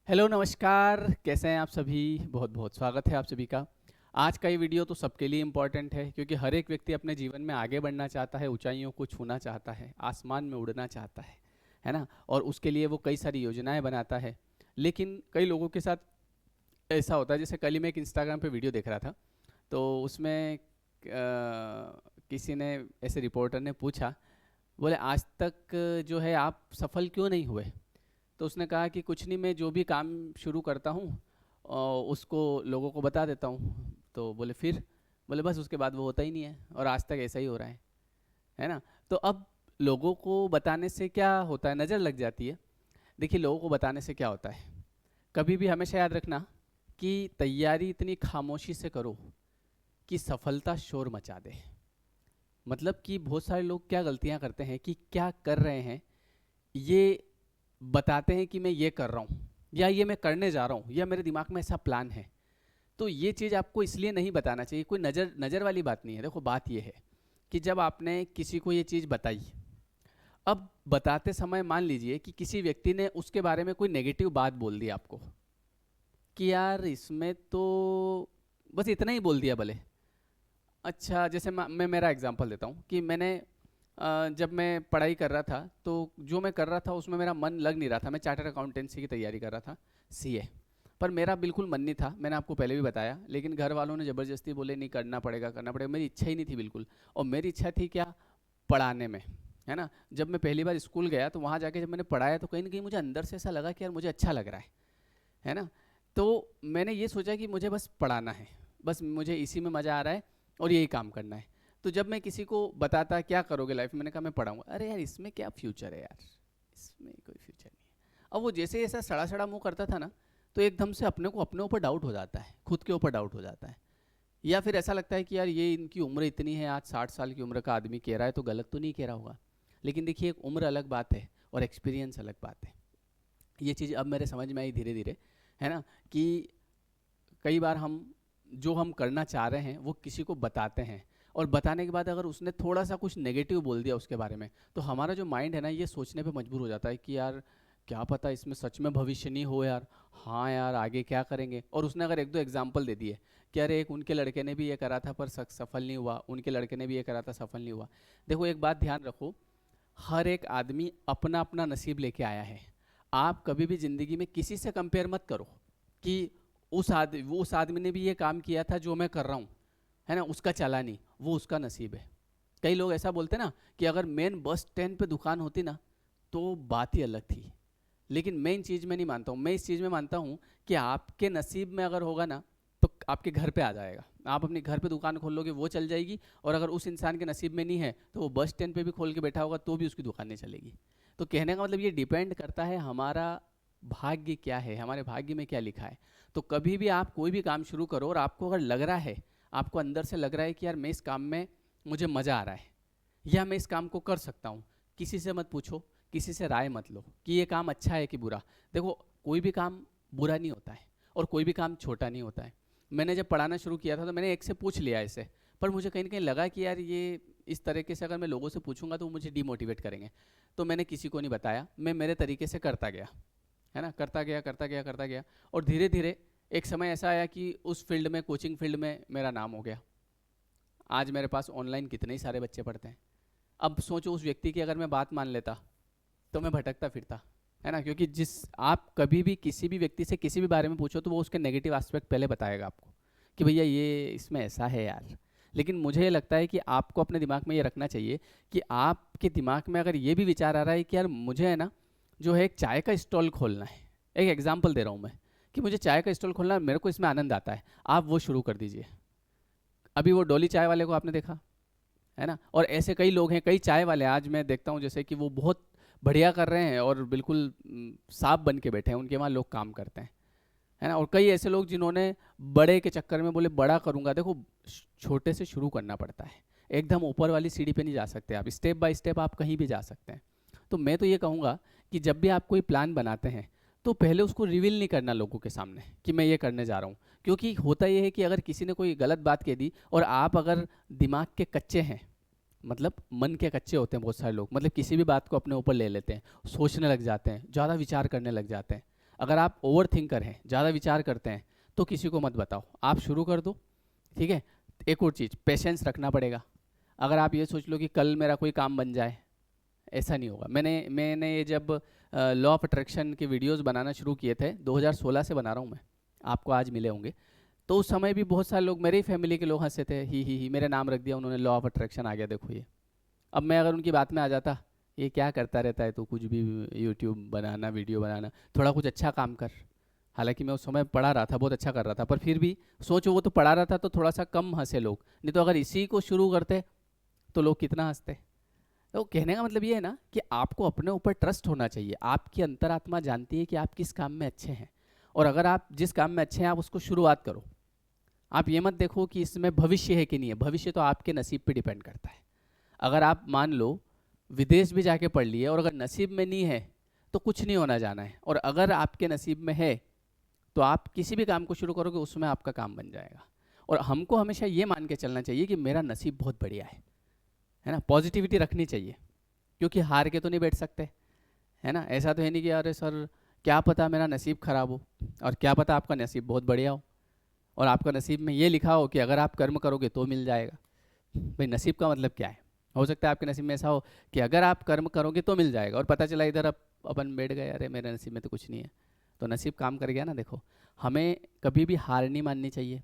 Hello नमस्कार, कैसे हैं आप सभी। बहुत बहुत स्वागत है आप सभी का। आज का ये वीडियो तो सबके लिए इम्पोर्टेंट है क्योंकि हर एक व्यक्ति अपने जीवन में आगे बढ़ना चाहता है, ऊंचाइयों को छूना चाहता है, आसमान में उड़ना चाहता है ना। और उसके लिए वो कई सारी योजनाएं बनाता है। लेकिन कई लोगों के साथ ऐसा होता है, जैसे कल ही मैं एक इंस्टाग्राम पे वीडियो देख रहा था, तो उसमें किसी ने, ऐसे रिपोर्टर ने पूछा, बोले आज तक जो है आप सफल क्यों नहीं हुए। तो उसने कहा कि कुछ नहीं, मैं जो भी काम शुरू करता हूँ उसको लोगों को बता देता हूँ। तो बोले फिर, बोले बस उसके बाद वो होता ही नहीं है और आज तक ऐसा ही हो रहा है ना। तो अब लोगों को बताने से क्या होता है, नज़र लग जाती है। देखिए, लोगों को बताने से क्या होता है, कभी भी हमेशा याद रखना कि तैयारी इतनी खामोशी से करो कि सफलता शोर मचा दे। मतलब कि बहुत सारे लोग क्या गलतियां करते हैं कि क्या कर रहे हैं ये बताते हैं कि मैं ये कर रहा हूँ या ये मैं करने जा रहा हूँ या मेरे दिमाग में ऐसा प्लान है। तो ये चीज़ आपको इसलिए नहीं बताना चाहिए, कोई नज़र नज़र वाली बात नहीं है। देखो, बात ये है कि जब आपने किसी को ये चीज़ बताई, अब बताते समय मान लीजिए कि किसी व्यक्ति ने उसके बारे में कोई नेगेटिव बात बोल दी आपको कि यार इसमें तो बस इतना ही बोल दिया भले। अच्छा, जैसे मैं मेरा एग्जांपल देता हूँ कि मैंने जब मैं पढ़ाई कर रहा था तो जो मैं कर रहा था उसमें मेरा मन लग नहीं रहा था। मैं चार्टर्ड अकाउंटेंसी की तैयारी कर रहा था, सीए। पर मेरा बिल्कुल मन नहीं था, मैंने आपको पहले भी बताया। लेकिन घर वालों ने ज़बरदस्ती बोले नहीं, करना पड़ेगा करना पड़ेगा। मेरी इच्छा ही नहीं थी बिल्कुल। और मेरी इच्छा थी क्या, पढ़ाने में, है ना। जब मैं पहली बार स्कूल गया तो वहाँ जाके जब मैंने पढ़ाया तो कहीं ना कहीं मुझे अंदर से ऐसा लगा कि यार मुझे अच्छा लग रहा है ना। तो मैंने ये सोचा कि मुझे बस पढ़ाना है, बस मुझे इसी में मज़ा आ रहा है और यही काम करना है। तो जब मैं किसी को बताता क्या करोगे लाइफ में, मैंने कहा मैं पढ़ाऊंगा। अरे यार इसमें क्या फ्यूचर है यार, इसमें कोई फ्यूचर नहीं है। अब वो जैसे ऐसा सड़ा सड़ा मुंह करता था ना, तो एकदम से अपने को अपने ऊपर डाउट हो जाता है, खुद के ऊपर डाउट हो जाता है। या फिर ऐसा लगता है कि यार ये इनकी उम्र इतनी है, आज 60 साल की उम्र का आदमी कह रहा है तो गलत तो नहीं कह रहा होगा। लेकिन देखिए, एक उम्र अलग बात है और एक्सपीरियंस अलग बात है। ये चीज़ अब मेरे समझ में आई धीरे धीरे, है ना। कि कई बार हम जो हम करना चाह रहे हैं वो किसी को बताते हैं, और बताने के बाद अगर उसने थोड़ा सा कुछ नेगेटिव बोल दिया उसके बारे में, तो हमारा जो माइंड है ना, ये सोचने पे मजबूर हो जाता है कि यार क्या पता इसमें सच में भविष्य नहीं हो यार। हाँ यार, आगे क्या करेंगे। और उसने अगर एक दो एग्जाम्पल दे दिए कि अरे एक उनके लड़के ने भी ये करा था पर सफल नहीं हुआ, उनके लड़के ने भी ये करा था सफल नहीं हुआ। देखो, एक बात ध्यान रखो, हर एक आदमी अपना अपना नसीब लेके आया है। आप कभी भी जिंदगी में किसी से कंपेयर मत करो कि उस आदमी ने भी ये काम किया था जो मैं कर रहा हूँ, है ना, उसका चला नहीं, वो उसका नसीब है। कई लोग ऐसा बोलते ना कि अगर मेन बस स्टैंड पे दुकान होती ना तो बात ही अलग थी। लेकिन मैं इन चीज़ में नहीं मानता हूँ। मैं इस चीज़ में मानता हूँ कि आपके नसीब में अगर होगा ना तो आपके घर पे आ जाएगा। आप अपने घर पे दुकान खोल लोगे, वो चल जाएगी। और अगर उस इंसान के नसीब में नहीं है तो वो बस स्टैंड पे भी खोल के बैठा होगा तो भी उसकी दुकान नहीं चलेगी। तो कहने का मतलब ये डिपेंड करता है हमारा भाग्य क्या है, हमारे भाग्य में क्या लिखा है। तो कभी भी आप कोई भी काम शुरू करो और आपको अगर लग रहा है, आपको अंदर से लग रहा है कि यार मैं इस काम में मुझे मज़ा आ रहा है या मैं इस काम को कर सकता हूँ, किसी से मत पूछो, किसी से राय मत लो कि ये काम अच्छा है कि बुरा। देखो, कोई भी काम बुरा नहीं होता है और कोई भी काम छोटा नहीं होता है। मैंने जब पढ़ाना शुरू किया था तो मैंने एक से पूछ लिया इसे, पर मुझे कहीं ना कहीं लगा कि यार ये इस तरीके से अगर मैं लोगों से पूछूंगा तो वो मुझे डीमोटिवेट करेंगे। तो मैंने किसी को नहीं बताया, मैं मेरे तरीके से करता गया, है ना, करता गया करता गया करता गया। और धीरे धीरे एक समय ऐसा आया कि उस फील्ड में, कोचिंग फील्ड में मेरा नाम हो गया। आज मेरे पास ऑनलाइन कितने ही सारे बच्चे पढ़ते हैं। अब सोचो, उस व्यक्ति की अगर मैं बात मान लेता तो मैं भटकता फिरता, है ना। क्योंकि जिस आप कभी भी किसी भी व्यक्ति से किसी भी बारे में पूछो तो वो उसके नेगेटिव एस्पेक्ट पहले बताएगा आपको कि भैया ये इसमें ऐसा है यार। लेकिन मुझे ये लगता है कि आपको अपने दिमाग में ये रखना चाहिए कि आपके दिमाग में अगर ये भी विचार आ रहा है कि यार मुझे, है ना, जो है एक चाय का स्टॉल खोलना है। एक एग्जाम्पल दे रहा हूँ मैं कि मुझे चाय का स्टॉल खोलना है, मेरे को इसमें आनंद आता है, आप वो शुरू कर दीजिए। अभी वो डोली चाय वाले को आपने देखा, है ना। और ऐसे कई लोग हैं, कई चाय वाले आज मैं देखता हूँ जैसे कि वो बहुत बढ़िया कर रहे हैं और बिल्कुल साफ बन के बैठे हैं, उनके वहाँ लोग काम करते हैं, है ना। और कई ऐसे लोग जिन्होंने बड़े के चक्कर में बोले बड़ा करूँगा। देखो, छोटे से शुरू करना पड़ता है, एकदम ऊपर वाली सीढ़ी पे नहीं जा सकते आप, स्टेप बाय स्टेप आप कहीं भी जा सकते हैं। तो मैं तो ये कहूँगा कि जब भी आप कोई प्लान बनाते हैं तो पहले उसको रिवील नहीं करना लोगों के सामने कि मैं ये करने जा रहा हूँ। क्योंकि होता ये है कि अगर किसी ने कोई गलत बात कह दी और आप अगर दिमाग के कच्चे हैं, मतलब मन के कच्चे होते हैं बहुत सारे लोग, मतलब किसी भी बात को अपने ऊपर ले लेते हैं, सोचने लग जाते हैं, ज़्यादा विचार करने लग जाते हैं। अगर आप ओवर थिंकर हैं, ज़्यादा विचार करते हैं, तो किसी को मत बताओ, आप शुरू कर दो। ठीक है। एक और चीज़, पेशेंस रखना पड़ेगा। अगर आप ये सोच लो कि कल मेरा कोई काम बन जाए, ऐसा नहीं होगा। मैंने ये जब लॉ ऑफ अट्रैक्शन के वीडियोस बनाना शुरू किए थे, 2016 से बना रहा हूँ मैं, आपको आज मिले होंगे, तो उस समय भी बहुत सारे लोग, मेरे ही फैमिली के लोग हंसे थे, ही मेरे नाम रख दिया उन्होंने, लॉ ऑफ अट्रैक्शन आ गया देखो ये। अब मैं अगर उनकी बात में आ जाता, ये क्या करता रहता है तू, कुछ भी यूट्यूब बनाना, वीडियो बनाना, थोड़ा कुछ अच्छा काम कर। हालांकि मैं उस समय पढ़ा रहा था, बहुत अच्छा कर रहा था, पर फिर भी सोचो, वो तो पढ़ा रहा था तो थोड़ा सा कम हंसे लोग, नहीं तो अगर इसी को शुरू करते तो लोग कितना हंसते। तो कहने का मतलब ये है ना कि आपको अपने ऊपर ट्रस्ट होना चाहिए। आपकी अंतरात्मा जानती है कि आप किस काम में अच्छे हैं, और अगर आप जिस काम में अच्छे हैं आप उसको शुरुआत करो। आप ये मत देखो कि इसमें भविष्य है कि नहीं है, भविष्य तो आपके नसीब पे डिपेंड करता है। अगर आप मान लो विदेश भी जाके पढ़ लिए और अगर नसीब में नहीं है तो कुछ नहीं होना जाना है, और अगर आपके नसीब में है तो आप किसी भी काम को शुरू करोगे उसमें आपका काम बन जाएगा। और हमको हमेशा ये मान के चलना चाहिए कि मेरा नसीब बहुत बढ़िया है ना, पॉजिटिविटी रखनी चाहिए, क्योंकि हार के तो नहीं बैठ सकते, है ना। ऐसा तो है नहीं कि अरे सर क्या पता मेरा नसीब खराब हो, और क्या पता आपका नसीब बहुत बढ़िया हो, और आपका नसीब में ये लिखा हो कि अगर आप कर्म करोगे तो मिल जाएगा। भाई नसीब का मतलब क्या है? हो सकता है आपके नसीब में ऐसा हो कि अगर आप कर्म करोगे तो मिल जाएगा, और पता चला इधर अब अपन बैठ गए, अरे मेरे नसीब में तो कुछ नहीं है, तो नसीब काम कर गया ना। देखो, हमें कभी भी हार नहीं माननी चाहिए,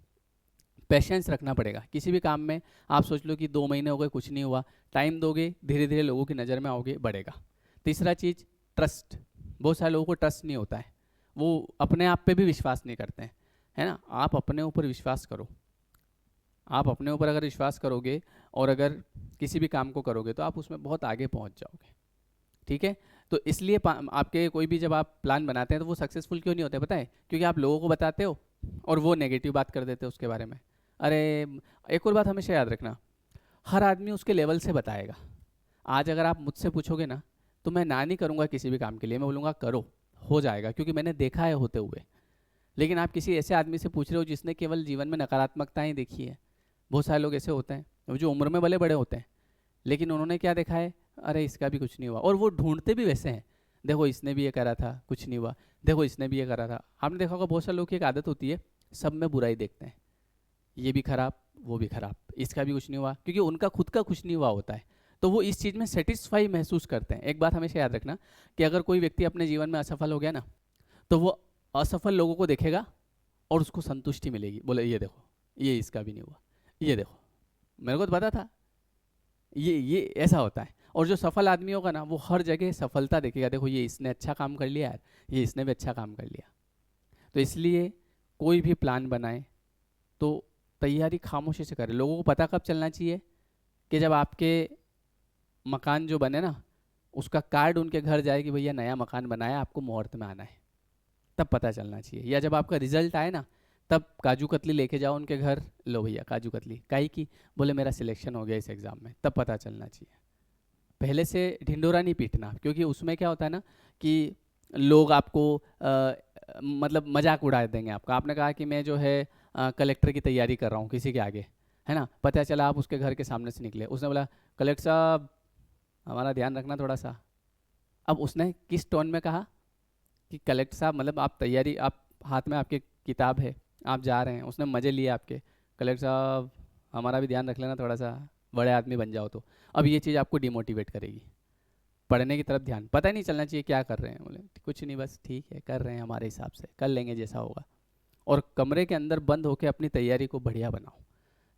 पेशेंस रखना पड़ेगा किसी भी काम में। आप सोच लो कि 2 महीने हो गए कुछ नहीं हुआ, टाइम दोगे, धीरे धीरे लोगों की नज़र में आओगे, बढ़ेगा। तीसरा चीज़, ट्रस्ट। बहुत सारे लोगों को ट्रस्ट नहीं होता है, वो अपने आप पे भी विश्वास नहीं करते हैं, है ना। आप अपने ऊपर विश्वास करो। आप अपने ऊपर अगर विश्वास करोगे और अगर किसी भी काम को करोगे तो आप उसमें बहुत आगे पहुंच जाओगे। ठीक है। तो इसलिए आपके कोई भी जब आप प्लान बनाते हैं तो वो सक्सेसफुल क्यों नहीं होते पता है? क्योंकि आप लोगों को बताते हो और वो नेगेटिव बात कर देते हैं उसके बारे में। अरे, एक और बात हमेशा याद रखना, हर आदमी उसके लेवल से बताएगा। आज अगर आप मुझसे पूछोगे ना, तो मैं ना नहीं करूँगा किसी भी काम के लिए, मैं बोलूँगा करो, हो जाएगा, क्योंकि मैंने देखा है होते हुए। लेकिन आप किसी ऐसे आदमी से पूछ रहे हो जिसने केवल जीवन में नकारात्मकताएं देखी है। बहुत सारे लोग ऐसे होते हैं, वो जो उम्र में भले बड़े होते हैं, लेकिन उन्होंने क्या देखा है, अरे इसका भी कुछ नहीं हुआ, और वो ढूंढते भी वैसे हैं। देखो इसने भी ये करा था, कुछ नहीं हुआ, देखो इसने भी ये करा था। आपने देखा होगा बहुत सारे लोग की एक आदत होती है, सब में बुराई देखते हैं, ये भी खराब, वो भी खराब, इसका भी कुछ नहीं हुआ, क्योंकि उनका खुद का कुछ नहीं हुआ होता है, तो वो इस चीज़ में सेटिस्फाई महसूस करते हैं। एक बात हमेशा याद रखना कि अगर कोई व्यक्ति अपने जीवन में असफल हो गया ना, तो वो असफल लोगों को देखेगा और उसको संतुष्टि मिलेगी, बोले ये देखो, ये इसका भी नहीं हुआ, ये देखो, मेरे को तो पता था। ये ऐसा होता है। और जो सफल आदमी होगा ना, वो हर जगह सफलता देखेगा, देखो ये इसने अच्छा काम कर लिया यार, ये इसने भी अच्छा काम कर लिया। तो इसलिए कोई भी प्लान बनाए तो तैयारी खामोशी से करें। लोगों को पता कब चलना चाहिए? कि जब आपके मकान जो बने ना, उसका कार्ड उनके घर जाए कि भैया नया मकान बनाया, आपको मुहूर्त में आना है, तब पता चलना चाहिए। या जब आपका रिजल्ट आए ना, तब काजू कतली लेके जाओ उनके घर, लो भैया काजू कतली, काहे की? बोले मेरा सिलेक्शन हो गया इस एग्ज़ाम में, तब पता चलना चाहिए। पहले से ढिंडोरा नहीं पीटना, क्योंकि उसमें क्या होता है ना कि लोग आपको मतलब मजाक उड़ा देंगे आपका। आपने कहा कि मैं जो है कलेक्टर की तैयारी कर रहा हूँ किसी के आगे, है ना, पता चला आप उसके घर के सामने से निकले, उसने बोला कलेक्टर साहब हमारा ध्यान रखना थोड़ा सा। अब उसने किस टोन में कहा कि कलेक्टर साहब, मतलब आप तैयारी, आप हाथ में आपके किताब है, आप जा रहे हैं, उसने मज़े लिए आपके, कलेक्टर साहब हमारा भी ध्यान रख लेना थोड़ा सा, बड़े आदमी बन जाओ तो। अब ये चीज़ आपको डिमोटिवेट करेगी, पढ़ने की तरफ ध्यान, पता ही नहीं चलना चाहिए क्या कर रहे हैं। बोले कुछ नहीं, बस ठीक है, कर रहे हैं हमारे हिसाब से, कर लेंगे जैसा होगा। और कमरे के अंदर बंद होकर अपनी तैयारी को बढ़िया बनाओ,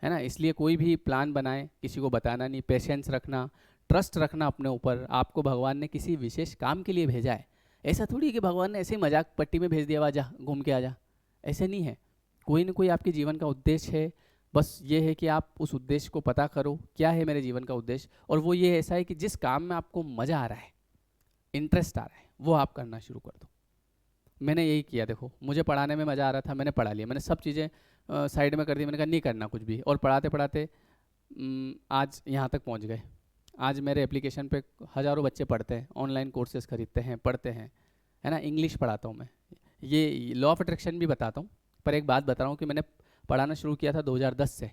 है ना। इसलिए कोई भी प्लान बनाए, किसी को बताना नहीं, पेशेंस रखना, ट्रस्ट रखना अपने ऊपर। आपको भगवान ने किसी विशेष काम के लिए भेजा है, ऐसा थोड़ी कि भगवान ने ऐसे ही मजाक पट्टी में भेज दिया, आ जा घूम के आ जा, ऐसे नहीं है। कोई ना कोई आपके जीवन का उद्देश्य है। बस ये है कि आप उस उद्देश्य को पता करो, क्या है मेरे जीवन का उद्देश्य, और वो ये ऐसा है कि जिस काम में आपको मज़ा आ रहा है, इंटरेस्ट आ रहा है, वो आप करना शुरू कर दो। मैंने यही किया, देखो मुझे पढ़ाने में मज़ा आ रहा था, मैंने पढ़ा लिया, मैंने सब चीज़ें साइड में कर दी, मैंने कहा नहीं करना कुछ भी, और पढ़ाते पढ़ाते आज यहाँ तक पहुँच गए। आज मेरे एप्लीकेशन पे हज़ारों बच्चे पढ़ते हैं, ऑनलाइन कोर्सेज खरीदते हैं, पढ़ते हैं, है ना। इंग्लिश पढ़ाता हूँ मैं, ये लॉ ऑफ अट्रैक्शन भी बताता हूँ। पर एक बात बता रहा हूँ कि मैंने पढ़ाना शुरू किया था 2010 से,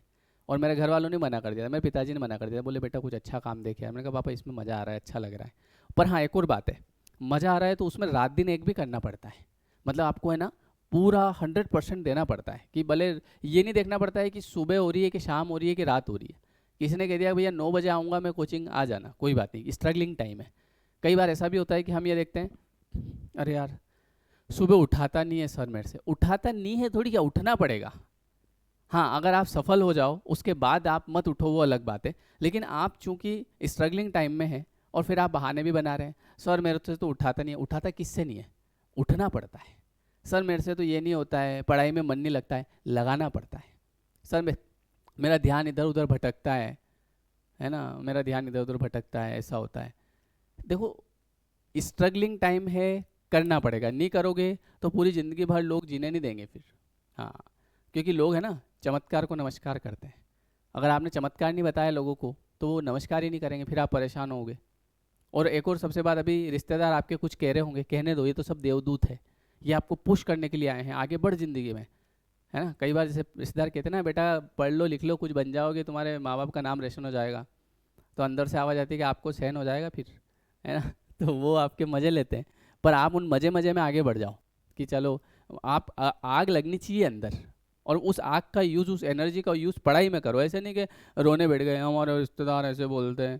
और मेरे घर वालों ने मना कर दिया था, मेरे पिताजी ने मना कर दिया, बोले बेटा कुछ अच्छा काम देखे। मैंने कहा पापा इसमें मज़ा आ रहा है, अच्छा लग रहा है। पर हाँ, एक और बात है, मज़ा आ रहा है तो उसमें रात दिन एक भी करना पड़ता है। मतलब आपको है ना पूरा 100% देना पड़ता है, कि भले ये नहीं देखना पड़ता है कि सुबह हो रही है कि शाम हो रही है कि रात हो रही है। किसी ने कह दिया भैया 9 बजे आऊँगा मैं कोचिंग, आ जाना, कोई बात नहीं, स्ट्रगलिंग टाइम है। कई बार ऐसा भी होता है कि हम ये देखते हैं, अरे यार सुबह उठाता नहीं है सर मेरे से, उठाता नहीं है थोड़ी, क्या उठना पड़ेगा। हाँ, अगर आप सफल हो जाओ उसके बाद आप मत उठो, वो अलग बात है। लेकिन आप चूंकि स्ट्रगलिंग टाइम में हैं और फिर आप बहाने भी बना रहे हैं, सर मेरे से तो उठाता नहीं है, उठाता किससे नहीं है, उठना पड़ता है। सर मेरे से तो ये नहीं होता है, पढ़ाई में मन नहीं लगता है, लगाना पड़ता है। सर मेरा ध्यान इधर उधर भटकता है ना, मेरा ध्यान इधर उधर भटकता है, ऐसा होता है। देखो, स्ट्रगलिंग टाइम है, करना पड़ेगा, नहीं करोगे तो पूरी ज़िंदगी भर लोग जीने नहीं देंगे फिर। हाँ, क्योंकि लोग है ना चमत्कार को नमस्कार करते हैं। अगर आपने चमत्कार नहीं बताया लोगों को तो वो नमस्कार ही नहीं करेंगे, फिर आप परेशान होगे। और एक और सबसे बात, अभी रिश्तेदार आपके कुछ कह रहे होंगे, कहने दो, ये तो सब देवदूत है, ये आपको पुश करने के लिए आए हैं, आगे बढ़ जिंदगी में, है ना। कई बार जैसे रिश्तेदार कहते हैं ना, बेटा पढ़ लो लिख लो कुछ बन जाओगे, तुम्हारे माँ बाप का नाम रोशन हो जाएगा, तो अंदर से आवाज़ आती है कि आपको सहन हो जाएगा फिर, है ना। तो वो आपके मज़े लेते हैं, पर आप उन मज़े मज़े में आगे बढ़ जाओ कि चलो, आप आग लगनी चाहिए अंदर, और उस आग का यूज़, उस एनर्जी का यूज़ पढ़ाई में करो। ऐसे नहीं कि रोने बैठ गए, हमारे रिश्तेदार ऐसे बोलते हैं,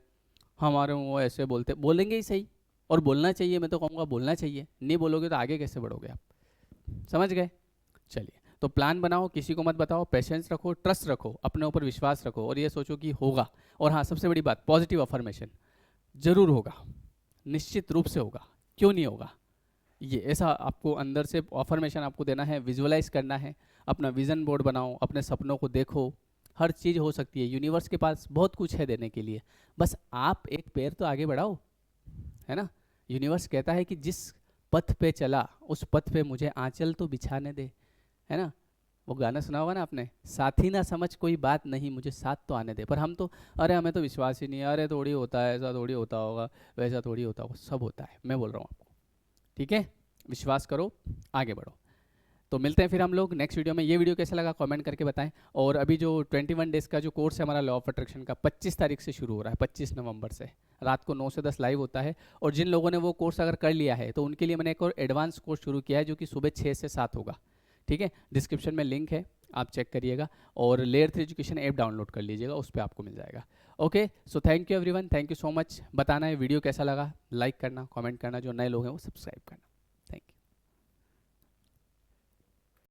हमारे वो ऐसे बोलते, बोलेंगे ही सही, और बोलना चाहिए, मैं तो कहूँगा बोलना चाहिए। नहीं बोलोगे तो आगे कैसे बढ़ोगे आप, समझ गए। चलिए, तो प्लान बनाओ, किसी को मत बताओ, पेशेंस रखो, ट्रस्ट रखो, अपने ऊपर विश्वास रखो, और ये सोचो कि होगा। और हाँ, सबसे बड़ी बात, पॉजिटिव अफर्मेशन, जरूर होगा, निश्चित रूप से होगा, क्यों नहीं होगा। ये ऐसा आपको अंदर से अफर्मेशन आपको देना है, विजुअलाइज करना है, अपना विजन बोर्ड बनाओ, अपने सपनों को देखो। हर चीज़ हो सकती है, यूनिवर्स के पास बहुत कुछ है देने के लिए, बस आप एक पैर तो आगे बढ़ाओ, है ना। यूनिवर्स कहता है कि जिस पथ पे चला उस पथ पे मुझे आंचल तो बिछाने दे, है ना। वो गाना सुना होगा ना आपने, साथी ना समझ कोई बात नहीं, मुझे साथ तो आने दे। पर हम तो, अरे हमें तो विश्वास ही नहीं है, अरे थोड़ी होता है, ऐसा थोड़ी होता होगा, वैसा थोड़ी होता होगा, सब होता है, मैं बोल रहा हूँ आपको, ठीक है। विश्वास करो, आगे बढ़ो। तो मिलते हैं फिर हम लोग नेक्स्ट वीडियो में। ये वीडियो कैसा लगा कमेंट करके बताएं। और अभी जो 21 डेज़ का जो कोर्स है हमारा लॉ ऑफ अट्रैक्शन का, 25 तारीख से शुरू हो रहा है, 25 नवंबर से रात को 9 से 10 लाइव होता है। और जिन लोगों ने वो कोर्स अगर कर लिया है तो उनके लिए मैंने एक और एडवांस कोर्स शुरू किया है जो कि सुबह 6 से 7 होगा, ठीक है। डिस्क्रिप्शन में लिंक है, आप चेक करिएगा, और लेयर 3 एजुकेशन ऐप डाउनलोड कर लीजिएगा, उस पर आपको मिल जाएगा। Okay, so thank you everyone, thank you so much. बताना है वीडियो कैसा लगा, लाइक करना, कमेंट करना, जो नए लोग हैं वो सब्सक्राइब करना।